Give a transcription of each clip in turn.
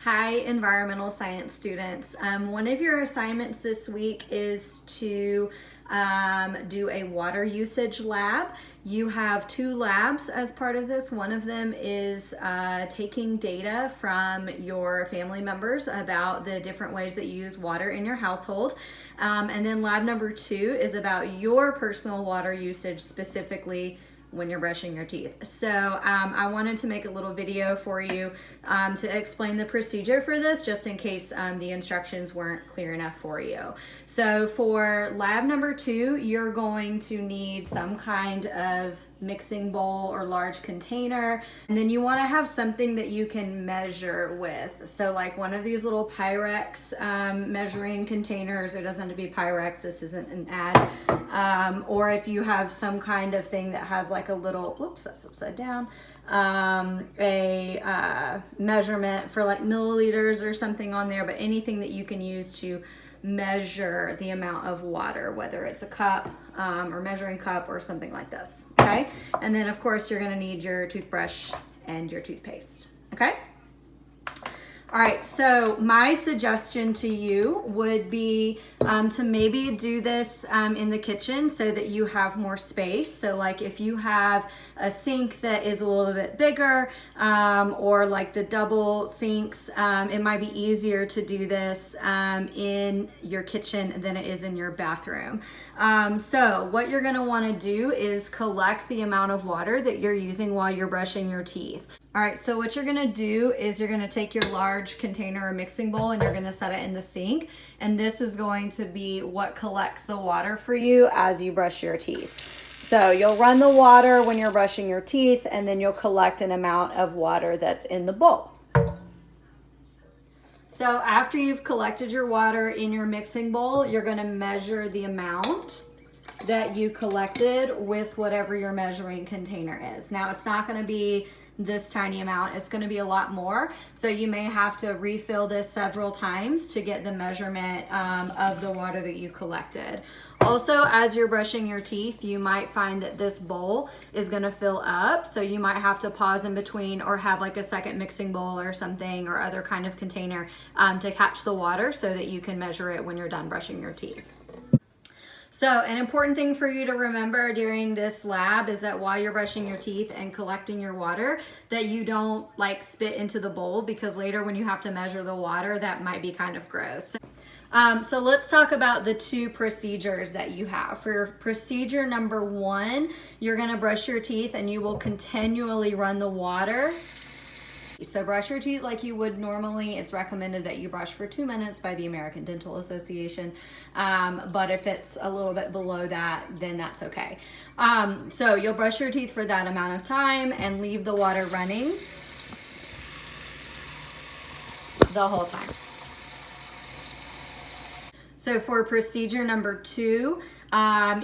Hi, environmental science students. One of your assignments this week is to do a water usage lab. You have two labs as part of this. One of them is taking data from your family members about the different ways that you use water in your household. And then lab number 2 is about your personal water usage, specifically when you're brushing your teeth. So I wanted to make a little video for you to explain the procedure for this, just in case the instructions weren't clear enough for you. So for lab number 2, you're going to need some kind of mixing bowl or large container, and then you want to have something that you can measure with. So like one of these little Pyrex measuring containers. It doesn't have to be Pyrex, this isn't an ad. Or if you have some kind of thing that has like a little, whoops, that's upside down, a measurement for like milliliters or something on there, but anything that you can use to measure the amount of water, whether it's a cup or measuring cup or something like this, okay? And then of course you're gonna need your toothbrush and your toothpaste, okay? All right, so my suggestion to you would be to maybe do this in the kitchen so that you have more space. So like if you have a sink that is a little bit bigger or like the double sinks, it might be easier to do this in your kitchen than it is in your bathroom. So what you're gonna wanna do is collect the amount of water that you're using while you're brushing your teeth. All right, so what you're gonna do is you're gonna take your large container or mixing bowl and you're gonna set it in the sink. And this is going to be what collects the water for you as you brush your teeth. So you'll run the water when you're brushing your teeth, and then you'll collect an amount of water that's in the bowl. So after you've collected your water in your mixing bowl, you're gonna measure the amount that you collected with whatever your measuring container is. Now it's not gonna be this tiny amount, it's going to be a lot more, so you may have to refill this several times to get the measurement of the water that you collected. Also, as you're brushing your teeth, you might find that this bowl is going to fill up, so you might have to pause in between or have like a second mixing bowl or something or other kind of container to catch the water so that you can measure it when you're done brushing your teeth. So an important thing for you to remember during this lab is that while you're brushing your teeth and collecting your water, that you don't like spit into the bowl, because later when you have to measure the water, that might be kind of gross. So let's talk about the 2 procedures that you have. For procedure number 1, you're gonna brush your teeth and you will continually run the water. So brush your teeth like you would normally. It's recommended that you brush for 2 minutes by the American Dental Association. But if it's a little bit below that, then that's okay. So you'll brush your teeth for that amount of time and leave the water running the whole time. So for procedure number 2,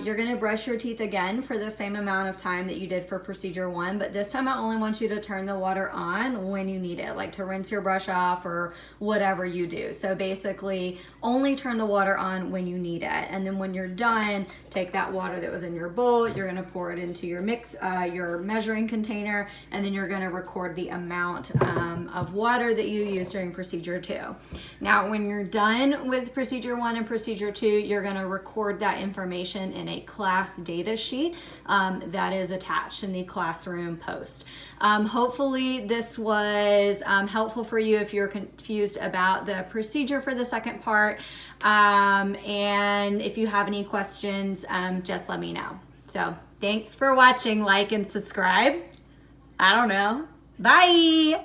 you're gonna brush your teeth again for the same amount of time that you did for procedure 1, but this time I only want you to turn the water on when you need it, like to rinse your brush off or whatever you do. So basically only turn the water on when you need it. And then when you're done, take that water that was in your bowl, you're gonna pour it into your your measuring container, and then you're gonna record the amount of water that you used during procedure 2. Now, when you're done with procedure 1 and procedure 2, you're gonna record that information in a class data sheet that is attached in the classroom post. Hopefully this was helpful for you if you're confused about the procedure for the second part. And if you have any questions, just let me know. So thanks for watching. Like and subscribe. I don't know. Bye.